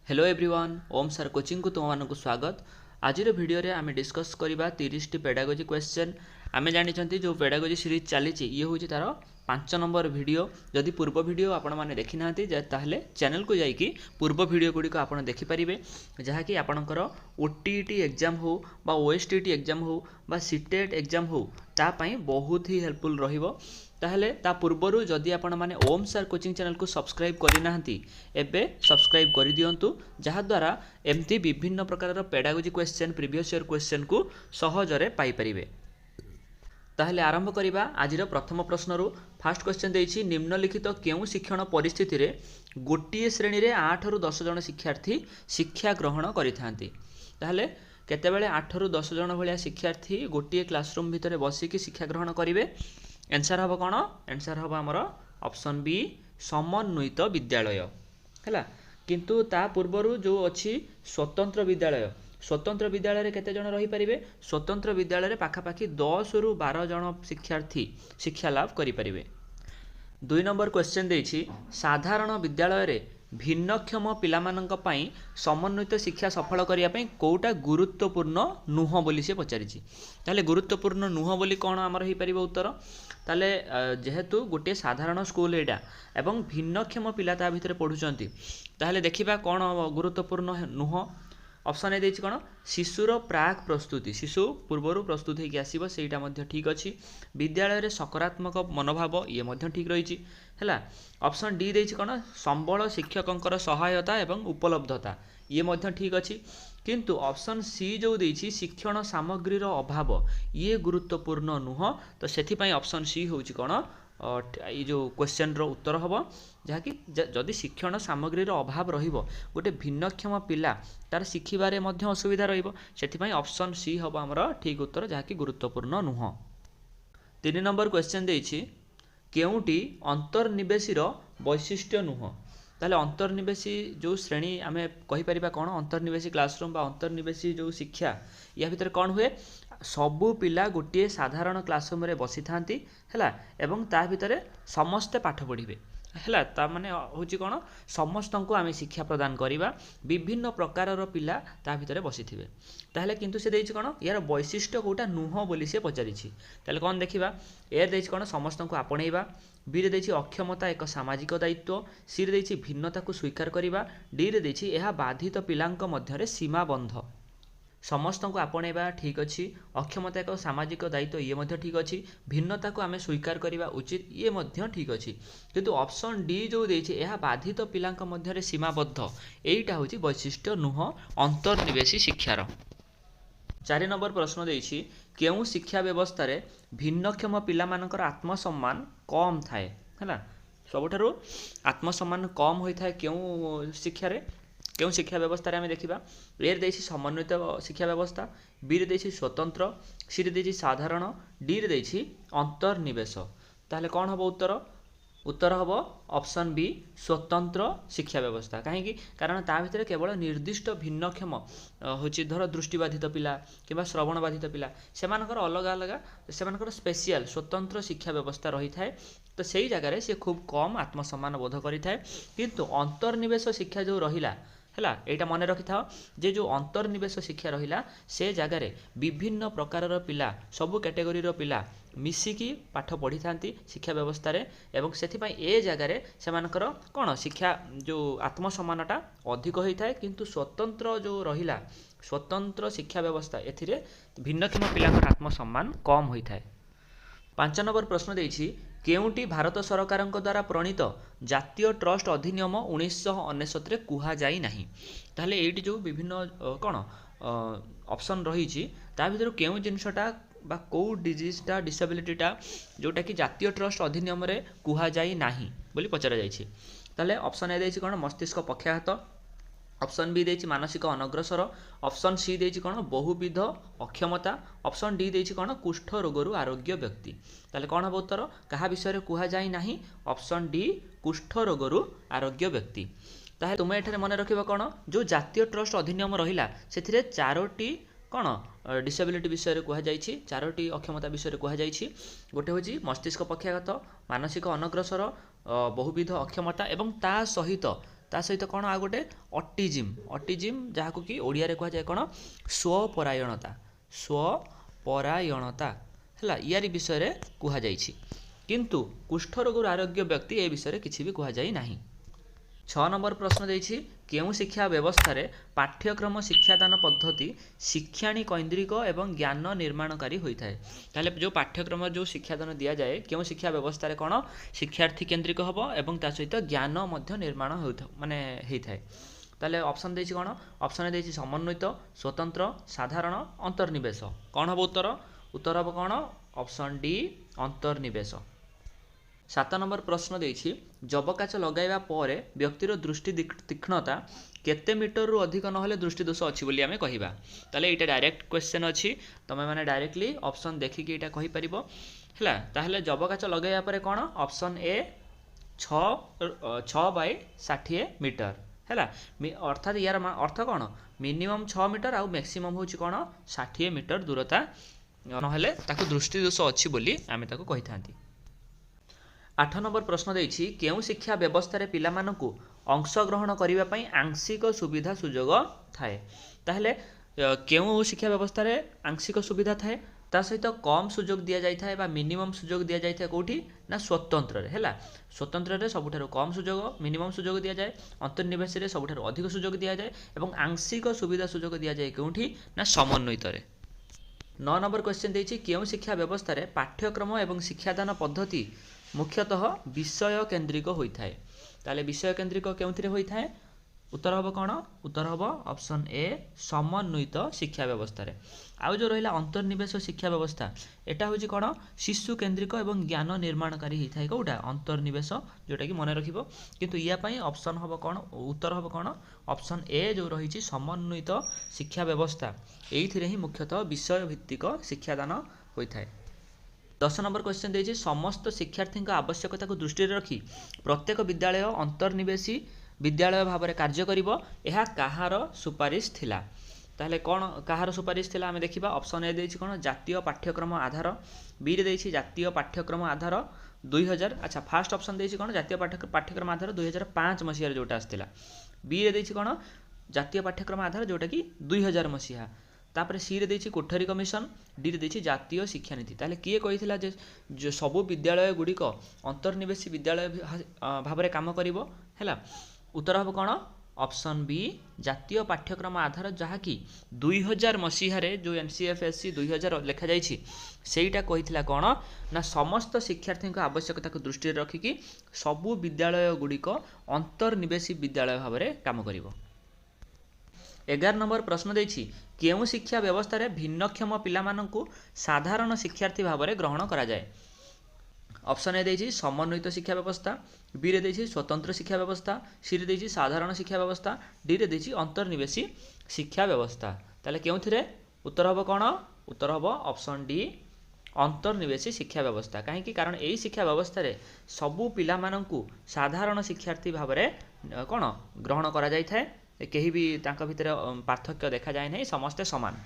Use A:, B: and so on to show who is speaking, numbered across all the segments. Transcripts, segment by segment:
A: Hello everyone ओम sir coaching को तुम मानक स्वागत। आज वीडियो रे आमे डिस्कस करबा 30 टी पेडागोजी क्वेश्चन। आमे जानिछंती जो पेडागोजी सीरीज चली ये हूँ तार 5 नंबर वीडियो। जदि पूर्व वीडियो आपण माने देखि नांती ताहले चैनल को जाइकी पूर्व वीडियो गुडी को आपण देखि परिबे, जहा कि आपणकर ओटीईटी एग्जाम हो बा ओएसटीटी एग्जाम हो बा सीटेट एग्जाम हो ता पई बहुत ही हेल्पफुल रहिबो। ताहले ता पूर्वरु जदि आपण माने ओम सर कोचिंग चैनल को सब्सक्राइब करि नाहंती एबे सब्सक्राइब करि दियंतु, जहा द्वारा एमती विभिन्न प्रकार pedagogy question previous year question को सहजरे पाई परिबे। ताहले आरंभ करिबा आजिर प्रथम प्रश्नरु। फास्ट क्वेश्चन देइछि निम्नलिखित केउ शिक्षण परिस्थिति रे गोटिए श्रेणी रे 8 रु 10 जन शिक्षार्थी शिक्षा ग्रहण करिथांती। ताहले केतेबेले 8 रु 10 जन भलिया शिक्षार्थी गोटिए क्लासरूम भितरे बसिकी शिक्षा ग्रहण करिवे। आंसर हम कौन? आंसर हम आमर ऑप्शन बी समन्वित विद्यालय है। किंतु ता पूर्वर जो अच्छी स्वतंत्र विद्यालय, स्वतंत्र विद्यालय रे केते जन रही परिबे? स्वतंत्र विद्यालय रे पाखापाखि 10 रु 12 जन शिक्षार्थी शिक्षा लाभ करि परिबे। 2 नंबर क्वेश्चन देछि साधारण विद्यालय रे भिन्नक्षम पिलामानंक पई समन्वित शिक्षा सफल करिया पई कोउटा गुरुत्वपूर्ण नुह बोली से पचारिछि। ताले गुरुत्वपूर्ण नुह बोली कोन हमर हे परिबो उत्तर? ताले जेहेतु गोटे साधारण स्कूल एडा एवं भिन्नक्षम पिला ता भितरे पढुचंती, ताले देखिबा कोन गुरुत्वपूर्ण नुह। ऑप्शन ए देछि कोन? शिशुर प्राक प्रस्तुति, शिशु पूर्वरु प्रस्तुत हेकि आसीबो सेटा मध्ये ठीक अछि। विद्यालय रे सकारात्मक मनोभाव ये मध्ये ठीक रहिछि हैला। ऑप्शन डी देछि कोन? संबल शिक्षकंकर सहायता एवं उपलब्धता ये मध्ये ठीक अछि। किंतु ऑप्शन सी जो देछि शिक्षण सामग्री रो अभाव ये गुरुत्वपूर्ण नुह, तो सेथि पई ऑप्शन सी होछि कोन? ये जो क्वेश्चन रो उत्तर हबो, जहा कि जदि शिक्षण सामग्री रो अभाव रहिबो गोटे भिन्नक्षम पिला तार शिखिबारे मध्ये असुविधा रहिबो, सेथि पई ऑप्शन सी हबो हमर ठीक उत्तर, जहा कि गुरुत्वपूर्ण नुह। 3 नंबर क्वेश्चन देछि केउटी अंतर्निवेशी रो वैशिष्ट्य नुह। ताले अंतर्निवेशी जो श्रेणी आमे कहि परिबा कोन? अंतर्निवेशी क्लासरूम बा अंतर्निवेशी जो शिक्षा या भितर कोन हुए? सबु पिला गोटे साधारण क्लासरूम रे बसी थांती हैला एवं ता भितरे समस्ते पाठ पढ़िबे हैला। ता माने होची कोन? समस्त को आमे शिक्षा प्रदान करिबा, विभिन्न प्रकार रो पिला ता भितरे बसिथिबे। ताहले किंतु से देछि कोन? यार वैशिष्ट्य कोटा नुह बोली से पचारिछि। ताहले कोन देखिबा? ए देछि कोन? समस्त को आपणेइबा। बी रे देछि अक्षमता एक सामाजिक दायित्व। सी रे देछि भिन्नता को स्वीकार करिबा। डी रे देछि एहा बाधित पिलांक मध्यरे सीमाबंध। समस्त को आपणेबा ठीक अच्छी, अक्षमता एक सामाजिक दायित्व ये मध्य ठीक अच्छी, भिन्नता को आमे स्वीकार करिबा उचित ये मध्य ठीक अच्छी। किंतु ऑप्शन डी जो देछि एहा बाधित पिलांक मध्यरे सीमाबद्ध एईटा होछि वैशिष्ट्य नुह अंतर्निवेशी शिक्षार। 4 नंबर प्रश्न देछि केउ शिक्षा व्यवस्था रे भिन्नक्षम पिलामानकर आत्मसम्मान कम थाए हैला। सबठारु आत्मसम्मान कम होई थाए केउ शिक्षा रे? केउ शिक्षा व्यवस्था रे आमे देखिबा? ए रे देछि समन्वित शिक्षा व्यवस्था, बी रे देछि स्वतंत्र, सी रे देछि साधारण, डी रे देछि अंतर्निवेश। ताहले कोन हबो उत्तर? उत्तर हबो ऑप्शन बी स्वतंत्र शिक्षा व्यवस्था। काहेकि? कारण ता भितरे केवल निर्दिष्ट भिन्नक्षम होछि धर दृष्टिबाधित पिला किबा श्रवणबाधित पिला सेमानकर अलग अलग सेमानकर स्पेशल स्वतंत्र शिक्षा व्यवस्था रही थाए, तो सेही जगह रे से खूब कम आत्मसम्मान बोध करि थाए। किंतु अंतर्निवेश शिक्षा जो रहिला हैला, एटा मने रखि थाओ जे जो अंतर्निवेश शिक्षा रहिला से जगह रे विभिन्न प्रकार रो पिला सबु कैटेगरी रो पिला मिसिकी पाठ पढ़ी थांती शिक्षा व्यवस्था रे, एवं सेथि पई ए जगह रे सेमानकर कोन शिक्षा जो आत्मसम्मानटा अधिक होई थाए। किंतु स्वतंत्र जो रहिला स्वतंत्र शिक्षा व्यवस्था एथिरे भिन्नक्षम पिलांकर आत्मसम्मान कम होई थाए। 5 नंबर प्रश्न देछि केउटी भारत सरकारक द्वारा प्रणीत जातीय ट्रस्ट अधिनियम 1999 रे कुहा जाई नाही। ताहले एठी जो विभिन्न कोन ऑप्शन रही ता भितर केउ जिनसटा बा को डिजीजटा डिसेबिलिटीटा जोटा कि जातीय ट्रस्ट अधिनियम रे कुहा जाई नाही बोली पचरा जाईछि। ताहले ऑप्शन ए देछि कोन? मस्तिष्क पक्षाघात, ऑप्शन बी देछि मानसिक अनग्रसर, ऑप्शन सी देछि कोन? बहुविध अक्षमता, ऑप्शन डी देछि कोन? कुष्ठ रोगरु आरोग्य व्यक्ति। ताले कोन हबो उत्तर? कहा विषय रे कुहा जाई नाही? ऑप्शन डी कुष्ठ रोगरु आरोग्य व्यक्ति। ताहे तुम एठारे मने रखिबा कोन? जो जातीय ट्रस्ट अधिनियम रहिला सेथिरे 4टी कोन डिसेबिलिटी विषय रे कुहा जाईछि, 4टी अक्षमता विषय रे कुहा जाईछि। गोटे होछि मस्तिष्क पक्षाघात, मानसिक अनग्रसर, बहुविध अक्षमता एवं ता सहित ता सहित कौन आ गोटे अटिजिम जहाँ को कि ओडिया रे कहा जाए कौन स्वपरायणता है यारी विषय रे कहा जाइछि किंतु कुष्ठ रोग आरोग्य व्यक्ति ए विषय रे किछि भी कहा जाई नाही। 6 नंबर प्रश्न देछि केउं शिक्षा व्यवस्था रे पाठ्यक्रम शिक्षादान पद्धति शिक्षाणी कैंद्रिक एवं ज्ञान निर्माणकारी होता है। ताले जो पाठ्यक्रम जो शिक्षादान दिया जाए केउं शिक्षा व्यवस्था रे कोन शिक्षार्थी केंद्रिक हबो एवं ता सहित ज्ञान मध्य निर्माण होता माने हेइथाय। ताले ऑप्शन देछि कोन ऑप्शन देछि समन्वित स्वतंत्र साधारण अंतर्निवेश कोन हबो उत्तर हबो कोन ऑप्शन डी अंतर्निवेश। 7 नंबर प्रश्न देछि जबकाच लगाइबा परे व्यक्तिर दृष्टि तीक्ष्णता केते मीटर रु अधिक नहले दृष्टि दोष अछि बोली आमे कहिबा। ताले एटा डायरेक्ट क्वेश्चन अछि तमे माने डायरेक्टली ऑप्शन देखि कि एटा कहि परिबो हला। ताहले जबकाच लगाइबा परे कोन ऑप्शन ए 6 बाय 60 मीटर हला अर्थात यार अर्थ कोन मिनिमम 6 मीटर आ मैक्सिमम होछि कोन 60 मीटर दूरता नहले ताकु दृष्टि दोष अछि बोली आमे ताकु कहिथांती। 8 नंबर प्रश्न देछि केउं शिक्षा व्यवस्था रे पिला मानकु अंशग्रहण करिबा पई आंशिक सुविधा सुजोग थाए। ताहले केउं शिक्षा व्यवस्था रे आंशिक सुविधा थाए ता सहित कम सुजोग दिया जाय थाए बा मिनिमम सुजोग दिया जाय थाए कोठी ना स्वतंत्र रे हैला स्वतंत्र रे सबुठारो कम सुजोग मिनिमम सुजोग दिया जाय अंतर्निवेश रे सबुठारो अधिक सुजोग दिया जाय एवं आंशिक सुविधा सुजोग दिया जाय कोठी ना समन्वित रे। 9 नंबर क्वेश्चन देछि केउं शिक्षा व्यवस्था रे पाठ्यक्रम एवं शिक्षादान पद्धति मुख्यतः विषय केंद्रिक होता है। ताले विषय केंद्रिक केउथिरे होता है उत्तर हबो कोन उत्तर हबो ऑप्शन ए समन्वित शिक्षा व्यवस्था रे। आउ जो रहिला अंतर्निवेश शिक्षा व्यवस्था एटा होछि कोन शिशु केंद्रिक एवं ज्ञान निर्माणकारी होता है कोटा अंतर्निवेश जोटा कि मन रखिबो किंतु या पई ऑप्शन हबो कोन उत्तर हबो कोन ऑप्शन ए जो रहिछि समन्वित शिक्षा व्यवस्था एइथिरे ही मुख्यतः विषय भित्तिक शिक्षादान होता है। 10 नंबर क्वेश्चन देछि समस्त शिक्षार्थी आवश्यकता को दृष्टि रखी प्रत्येक विद्यालय अंतर्निवेशी विद्यालय भाव में कार्य करिवो एहा काहार सुपारिश थिला। ताहले कोन काहार सुपारिश थिला आमे देखिबा ऑप्शन ए देछि कोन जातीय पाठ्यक्रम आधार बी रे देछि जातीय पाठ्यक्रम आधार 2000 अच्छा फर्स्ट ऑप्शन देछि कोन जातीय पाठ्यक्रम आधार 2005 मसिया जोटा आस्थिला बी रे देछि कोन जातीय पाठ्यक्रम आधार जोटा कि 2000 मसिया तापर सी रे देछि कोठरी कमिशन डी रे देछि जातीय शिक्षा नीति। ताले किए कहिथिला जे जो सबु विद्यालय गुडी को अंतर्निवेशी विद्यालय भाव में काम करिवो हैला उत्तर हबो कोन ऑप्शन बी जातीय पाठ्यक्रम आधार जहाँ कि 2000 मसीह जो एनसीएफएससी 2000 लेखा जाइछि सेईटा कहिथिला कोन ना समस्त शिक्षार्थी आवश्यकता को दृष्टि रखिकी सबु विद्यालय गुडी को अंतर्निवेशी विद्यालय भाव में काम करिवो। 11 नंबर प्रश्न देछि केउं शिक्षा व्यवस्था रे भिन्नक्षम पिला मानकु साधारण शिक्षार्थी भाव में ग्रहण करा जाए। ऑप्शन ए देछि समन्वित शिक्षा व्यवस्था बी रे देछि स्वतंत्र शिक्षा व्यवस्था सी रे देछि साधारण शिक्षा व्यवस्था डी रे देछि अंतर्निवेशी शिक्षा व्यवस्था। ताले केउथिरे उत्तर हबो कोन उत्तर हबो ऑप्शन डी अंतर्निवेशी शिक्षा व्यवस्था कहीं कारण यही शिक्षा व्यवस्था रे सबु पिला मानकु साधारण शिक्षार्थी भाव में कोन ग्रहण करा जाय थाए कहीं भी तांका भितर पार्थक्य देखा जाए नहीं समस्ते समान।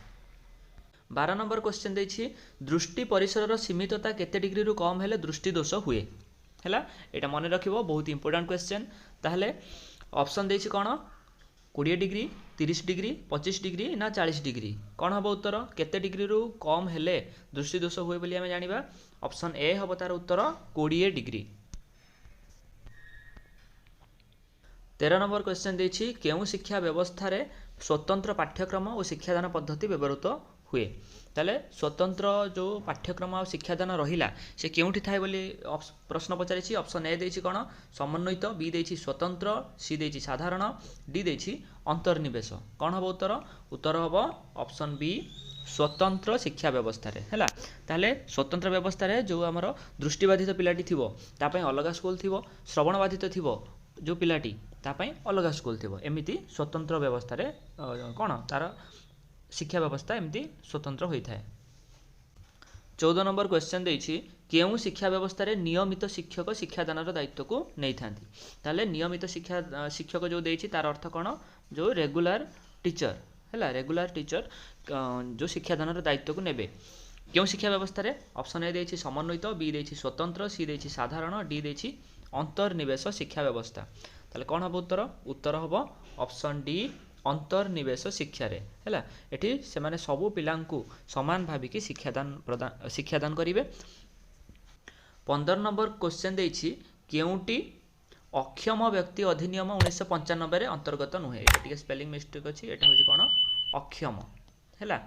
A: 12 नंबर क्वेश्चन देछि दृष्टि परिसर सीमितता केते डिग्री रु कम हेले दृष्टि दोष हुए हैला एटा मन रखिबो बहुत इंपोर्टेंट क्वेश्चन। ताहले ऑप्शन देछि कोन 20 डिग्री 30 डिग्री 25 डिग्री ना 40 डिग्री कौन हम उत्तर केते डिग्री रु कम हेले दृष्टि दोष हुए बोली आमे जानिबा ऑप्शन ए हम तार उत्तर 20 डिग्री। 13 नंबर क्वेश्चन देछि केउं शिक्षा व्यवस्था रे स्वतंत्र पाठ्यक्रम और शिक्षादान पद्धति व्यवहृत हुए। ताले स्वतंत्र जो पाठ्यक्रम और शिक्षादान रहिला से केउंठी थाए बोली प्रश्न पचारिछि ऑप्शन ए देछि कोन समन्वित बी देछि स्वतंत्र सी देछि साधारण डी देछि अंतर्निवेश कौन हम उत्तर उत्तर हम ऑप्शन बी स्वतंत्र शिक्षा व्यवस्था रे हैला। ताले स्वतंत्र व्यवस्था रे जो हमर दृष्टिबाधित पिलाटी थिबो ता पय अलगा स्कूल थिबो श्रवण बाधित थिबो जो पिलाटी तापाई अलग स्कूल थी एमती स्वतंत्र व्यवस्था रे कौन तार शिक्षा व्यवस्था एमती स्वतंत्र होता है। 14 नंबर क्वेश्चन देछि केउं शिक्षा व्यवस्था रे नियमित शिक्षक शिक्षादान दायित्व को नहीं थांती। ताले नियमित शिक्षक जो देछि तार अर्थ कौन जो रेगुलर टीचर हैला रेगुलर टीचर जो शिक्षादान दायित्व को नेबे केउं शिक्षा व्यवस्था रे ऑप्शन ए देछि समन्वित बी देछि स्वतंत्र सी देछि साधारण डी देछि अंतर्निवेश शिक्षा व्यवस्था। ताले कौन हम उत्तर उत्तर हम ऑप्शन डी अंतर्निवेश शिक्षा रे हैला एठी से माने सबु पिलांकु समान भाविकी शिक्षादान करिवे 15 नंबर क्वेश्चन देछि केउटी अक्षम व्यक्ति अधिनियम 1995 रे अंतर्गत नुहे एटी स्पेलिंग मिस्टेक अछि एटा होछि कोन अक्षम हैला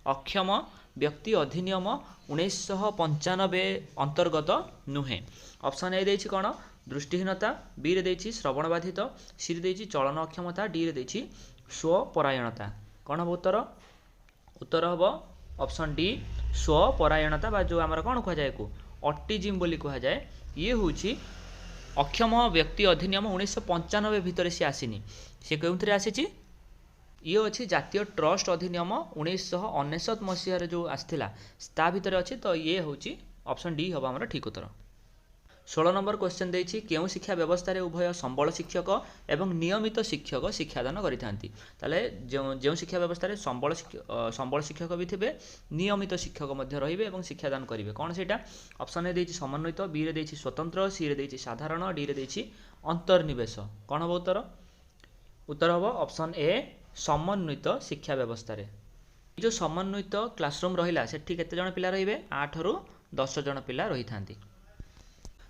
A: अक्षम व्यक्ति अधिनियम 1995 अंतर्गत नुहे ऑप्शन ए देछि कोन दृष्टिहीनता बी रे देछि श्रवण बाधित सी रे देछि चलन अक्षमता डी रे देछि स्वपरायणता कौन हम उत्तर उत्तर हम ऑप्शन डी स्वपरायणता बा जो आमर कौन कह जाए को ऑटिज्म बोली कह जाए ये हूँ अक्षम व्यक्ति अधिनियम 1995 भितर सी आसीनी सी कौन आसी ये अच्छी जातीय ट्रस्ट अधिनियम 1999 मसीह जो आसाला ता भितर अच्छी तो ये हूँ ऑप्शन डी हम आमर ठीक उत्तर 16 नंबर क्वेश्चन देछि केउ शिक्षा व्यवस्था रे उभय संबल शिक्षक एवं नियमित शिक्षक शिक्षादान करिथांती ताले जो शिक्षा व्यवस्था रे संबल शिक्षक भी थिबे नियमित शिक्षक मध्ये रहिबे एवं शिक्षादान करिवे कोन सेटा ऑप्शन ए देछि समन्वित बी रे देछि स्वतंत्र सी रे देछि साधारण डी रे देछि अंतर्निवेश कोन हो उत्तर उत्तर हो ऑप्शन ए समन्वित शिक्षा व्यवस्था रे जो समन्वित क्लासरूम रहिला सेठी केते जण पिला रहिबे 8 रु 10 जण पिला रहिथांती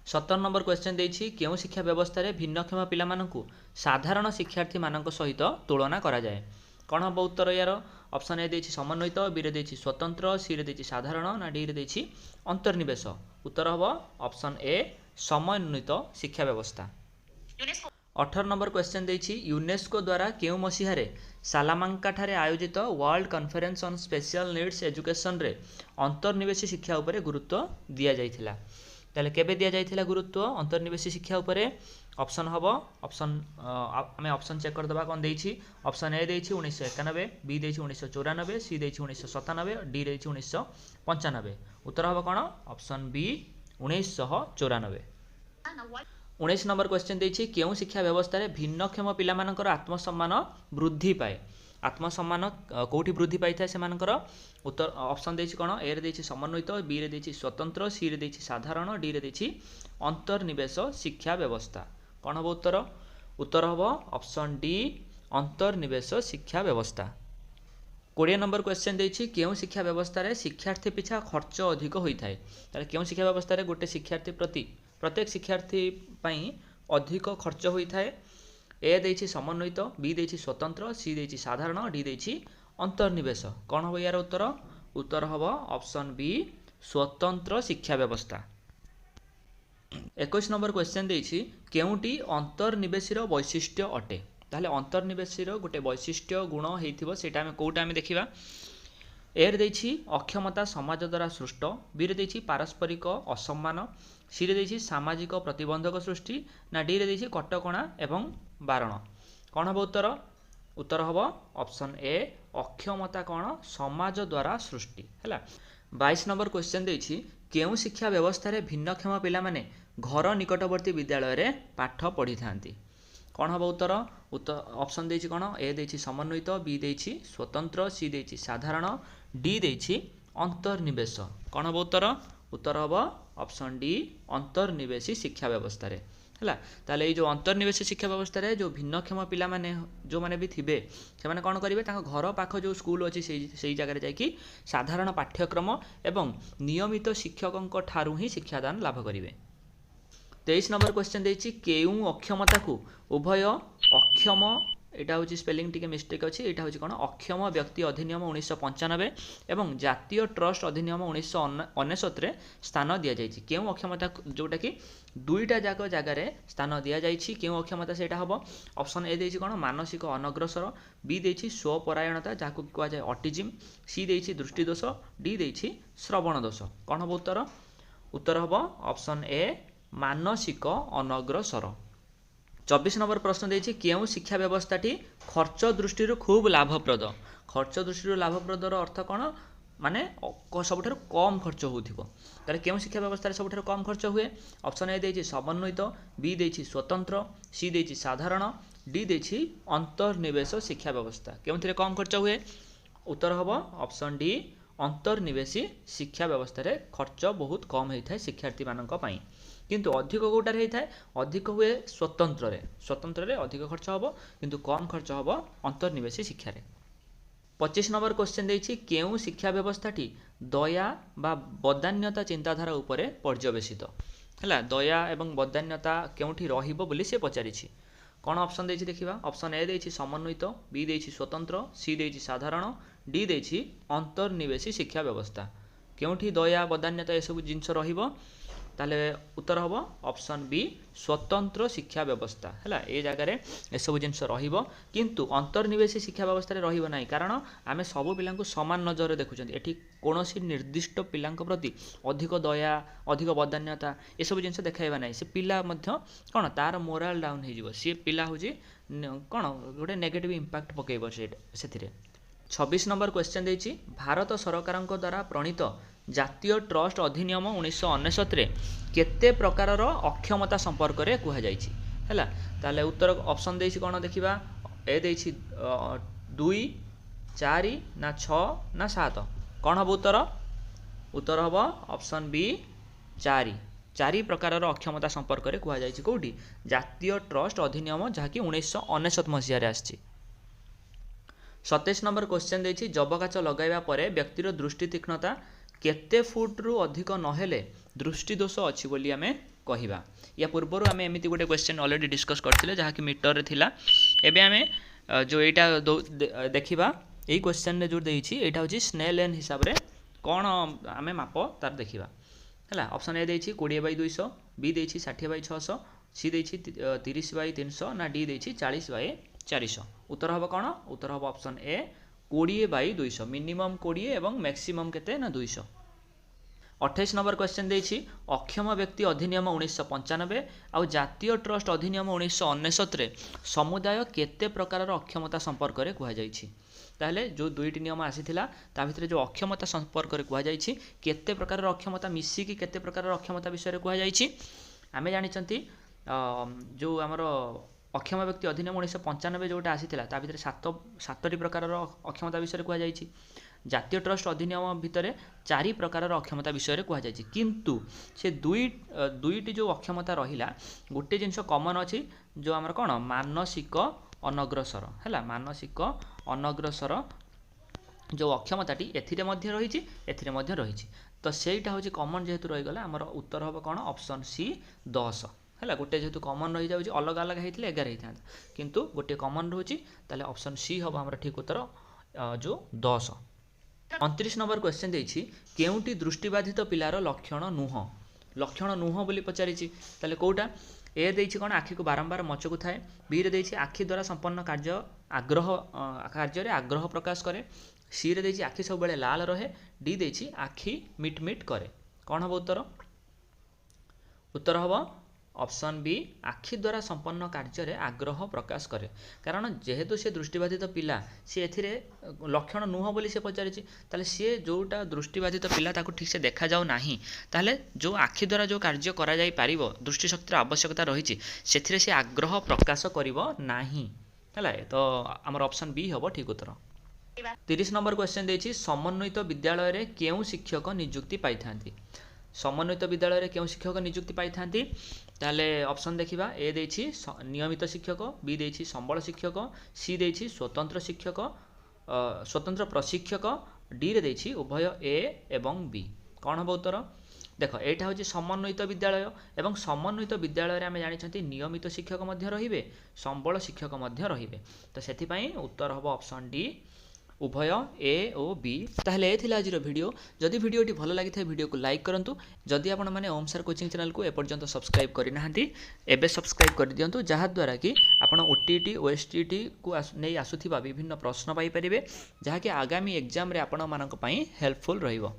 A: 17 नंबर क्वेश्चन देछि केउ शिक्षा व्यवस्था रे भिन्नक्षम पिला मानकु साधारण शिक्षार्थी मानक सहित तुलना करा जाए कोन हम उत्तर यार ऑप्शन ए देछि समन्वित बी रे देछि स्वतंत्र सी रे देछि साधारण ना डी रे देछि अंतर्निवेश उत्तर हबो ऑप्शन ए समन्वित शिक्षा व्यवस्था 18 नंबर क्वेश्चन देछि यूनेस्को द्वारा केउ मसीहा रे सालामांका ठारे आयोजित world conference on special needs education रे अंतर्निवेशी शिक्षा उपरे गुरुत्व दिया जाइथिला ताले केबे दिया जाइथिला गुरुत्व अंतर्निवेशी शिक्षा उपरे ऑप्शन हबो ऑप्शन आमे ऑप्शन चेक कर दबा कोन देछि ऑप्शन ए देछि 1991 बी देछि 1994 सी देछि 1997 डी देछि 1995 उत्तर हबो कोन ऑप्शन बी 1994 19 नंबर क्वेश्चन देछि केउ शिक्षा व्यवस्था रे भिन्नक्षम पिला मानकर आत्मसम्मान वृद्धि पाए आत्मसम्मान कोठी वृद्धि पाई था से मानकर उत्तर ऑप्शन देछि कोन ए रे देछि समन्वित बी रे देछि स्वतंत्र सी रे देछि साधारण डी रे देछि अंतर्निवेश शिक्षा व्यवस्था कोन हो उत्तर उत्तर हबो ऑप्शन डी अंतर्निवेश शिक्षा व्यवस्था 20 नंबर क्वेश्चन देछि केउ शिक्षा व्यवस्था रे शिक्षार्थी पिछा खर्च अधिक होई थाए ताले केउ शिक्षा व्यवस्था रे गोटे शिक्षार्थी प्रति प्रत्येक शिक्षार्थी पई अधिक खर्च होई थाए ए देछि समन्वित बी देछि स्वतंत्र सी देछि साधारण डी देछि अंतर्निवेश कौन हो यार उत्तर उत्तर हबो ऑप्शन बी स्वतंत्र शिक्षा व्यवस्था 21 नंबर क्वेश्चन देछि केउटी अंतर्निवेशीर वैशिष्ट्य अटे ताले अंतर्निवेशीर गोटे वैशिष्ट्य गुण हेइथिबो सेटा हम कोउटा हम देखिबा ए रे देछि अक्षमता समाज द्वारा सृष्ट बी रे देछि पारस्परिक असम्मान सी रे देछि सामाजिक प्रतिबंधक सृष्टि ना डी रे देछि कटकणा एवं बारण कौन हम उत्तर उत्तर हम ऑप्शन ए अक्षमता कौन समाज द्वारा सृष्टि है 22 नंबर क्वेश्चन देछि केउ शिक्षा व्यवस्था रे भिन्नक्षम पिला माने घर निकटवर्ती विद्यालय रे पाठ पढ़ी थांती कौन हम उत्तर उत्तर ऑप्शन देछि कौन ए देछि समन्वित बी देछि स्वतंत्र सी देछि साधारण डी देछि अंतर्निवेश कौन हम उत्तर उत्तर हम ऑप्शन डी अंतर्निवेशी शिक्षा व्यवस्था रे है ताले जो अंतर्निवेशी शिक्षा व्यवस्था रे जो भिन्नक्षम पिला माने जो माने भी थिबे से माने कोन करिवे तांको घर पाख जो स्कूल अछि सेही जगह रे जाकी साधारण पाठ्यक्रम एवं नियमित शिक्षकक ठारू ही शिक्षादान लाभ करिवे 23 नंबर क्वेश्चन देछि केउ अक्षमता को उभय अक्षम एटा होची स्पेलिंग टिके मिस्टेक अछि एटा होची कोन अक्षम व्यक्ति अधिनियम 1995 एवं जातीय ट्रस्ट अधिनियम 1999 रे स्थान दिया जायछि केउ अक्षमता जोटा कि दुईटा जाको जगह रे स्थान दिया जायछि केउ अक्षमता सेटा हबो ऑप्शन ए देछि कोन मानसिक अनग्रसर बी देछि स्वपरायणता जाको कहवा जाय ऑटिज्म सी देछि दृष्टि दोष डी देछि श्रवण दोष कोन हबो उत्तर उत्तर हबो ऑप्शन ए मानसिक अनग्रसर 24 नंबर प्रश्न देछि केउ शिक्षा व्यवस्थाटी खर्च दृष्टि खूब लाभप्रद खर्च दृष्टि लाभप्रदर अर्थ कौन माने सबुठार कम खर्च होथिबो ताले केउ शिक्षा व्यवस्था रे सबुठार कम खर्च हुए ऑप्शन ए देछि समन्वित बी देछि स्वतंत्र सी देछि साधारण डी देछि अंतर्निवेश शिक्षा व्यवस्था केउथिरे कम खर्च हुए उत्तर हबो ऑप्शन डी अंतर्निवेशी शिक्षा व्यवस्था रे खर्च बहुत कम होता है शिक्षार्थी मानक पई किंतु अधिक कोटार होता है अधिक हुए स्वतंत्र रे अधिक खर्च हम किंतु कम खर्च हम अंतर्निवेशी शिक्षा रे 25 नंबर क्वेश्चन देछि केउ शिक्षा व्यवस्थाटी दया बा बदान्यता चिंताधारा उपरे पर्यवेसित हैला दया एवं बदान्यता केउठी रहिबो बोली से पचारिछि कौन ऑप्शन देछि देखिबा ऑप्शन ए देछि समन्वित बी देछि स्वतंत्र सी देछि साधारण डी देछि अंतर्निवेशी शिक्षा व्यवस्था केउठी दया बदान्यता ए सब जिंस रहिबो ताले उत्तर हम ऑप्शन बी स्वतंत्र शिक्षा व्यवस्था है ए जगार एसबू जिन किंतु अंतर्निवेशी शिक्षा व्यवस्था रहिबो नाही कारण आमे सब पिला समान नजर देखुं एठी कौन निर्दिष्ट पिला प्रति अधिक दया अधिक बदान्यता ये सब जिन देखाइबा नाही से पिला मध्य कौन तार मोराल डाउन हो सी पिला हूँ कौन गोटे नेगेटिव इंपैक्ट पकेब से 26 नंबर क्वेश्चन देछि भारत सरकार द्वारा प्रणीत जातीय ट्रस्ट अधिनियम 1969 रे केते प्रकारर अक्षमता संपर्क रे कुहा जाइछि हैला ताले उत्तर ऑप्शन देछि कोन देखिबा ए देछि 2 4 ना 6 ना 7 कोन हबो उत्तर हबो ऑप्शन बी 4 प्रकारर अक्षमता संपर्क रे कुहा जाइछि कोठी जातीय ट्रस्ट अधिनियम जहाकी 1969 मसिया रे आछि 27 नंबर क्वेश्चन देछि जबकाच लगाइबा परे व्यक्तिर दृष्टि तीक्ष्णता केते फुट रु अधिक नहेले दृष्टि दोष अछि बोली आमे कहिबा या पूर्वरु आमे एमिति गोटे क्वेश्चन ऑलरेडी डिस्कस करथिले जहा कि मीटर रे थिला एबे आमे जो एटा देखिबा एई क्वेश्चन रे जो देछि एटा होछि स्नेल एन हिसाब रे कोन आमे माप तार देखिबा हला ऑप्शन ए देछि 20/200 बी देछि 60/600 सी देछि 30/300 ना डी देछि 40/400 उत्तर हबो कोन उत्तर हबो ऑप्शन ए 20/200 मिनिमम 20 एवं मैक्सिमम केते ना 200 28 नंबर क्वेश्चन देछि अक्षम व्यक्ति अधिनियम 1995 आउ जातीय ट्रस्ट अधिनियम 1969 रे समुदाय केते प्रकार अक्षमता संपर्क रे कुहा जाइछि ताहले जो दुईटी नियम आसीथिला ता भितरे जो अक्षमता संपर्क रे कुहा जाइछि केते प्रकार अक्षमता मिसी कि केते प्रकार अक्षमता विषय रे कुहा जाइछि आमे जानिचंती जो हमरो अक्षम व्यक्ति अधिनियम 1995 जोटा आसीथिला ता भितरे सातटी प्रकार अक्षमता विषय रे कुहा जाइछि जातीय ट्रस्ट अधिनियम भितर 4 प्रकार अक्षमता विषय रे कुहा जाइछि किंतु से दुईटी जो अक्षमता रहिला गोटे जिंस कॉमन अछि जो हमर कोन मानसिक अनग्रसर हैला मानसिक अनग्रसर जो अक्षमताटी एथिरे मध्य रहिछि तो सेटा होछि कॉमन जेहेतु रहि गला हमर उत्तर होबो कोन ऑप्शन सी 10 है गोटे जेहेतु कॉमन रही जाऊँ अलग अलग होते 11 होता किंतु गोटे कॉमन रोचे ताले ऑप्शन सी हम हमारा ठीक उत्तर जो 10 29 नंबर क्वेश्चन देछि केउटी दृष्टिबाधित पिलार लक्षण नुह बोली पचारि ताले कोटा ए देछि कोन आखि को बारंबार मचकु थाए बी रे देछि आखि द्वारा संपन्न कार्य आग्रह प्रकाश करे सी रे देछि आखि सब बेले लाल रहे डी देछि आखि मिट मिट करे कौन हम उत्तर हम ऑप्शन बी आखि द्वारा संपन्न कार्य रे आग्रह प्रकाश करे कारण जेहेतु से दृष्टिबाधित पिला सी एथिरे लक्षण नुह बोली से पचारिछि ताले सी जोटा दृष्टिबाधित पिला ताको ठीक से देखा जाऊ नाही ताले जो आखि द्वारा जो कार्य करा जाई पारिबो दृष्टि शक्तिर आवश्यकता रहिछि सेथिरे से आग्रह प्रकाश करिवो नाही हला तो हमर ऑप्शन बी हबो ठीक उत्तर 30 नंबर क्वेश्चन देछि समन्वित विद्यालय रे केउ शिक्षक नियुक्ति पाई थांती समन्वित विद्यालय रे केउ शिक्षक नियुक्ति पाई थांती ताले ऑप्शन देखिबा ए देछि नियमित शिक्षक बी देछि संबल शिक्षक सी देछि स्वतंत्र शिक्षक स्वतंत्र प्रशिक्षक डी रे देछि उभय ए एवं बी कौन हम उत्तर देख एटा होछि समन्वित विद्यालय एवं समन्वित विद्यालय रे आमे जानिछंती नियमित शिक्षक मध्य रहिबे संबल शिक्षक मध्य रहिबे तो सेथि पई उत्तर हबो ऑप्शन डी उभय ए और बी ताहले ए थिला आजिर वीडियो जदि वीडियोटी भल लगी थाए वीडियो को लाइक करंतु जदि आपण माने ओम सर कोचिंग चैनल को एपर्यंत सब्सक्राइब करि नाहंती एबे सब्सक्राइब कर दियंतु जहा द्वारा कि आपण ओटीटी ओएसटीटी को नै आसुथिबा विभिन्न प्रश्न पाई परिबे जहा कि आगामी एग्जाम रे आपण मानक पई हेल्पफुल रहिबो।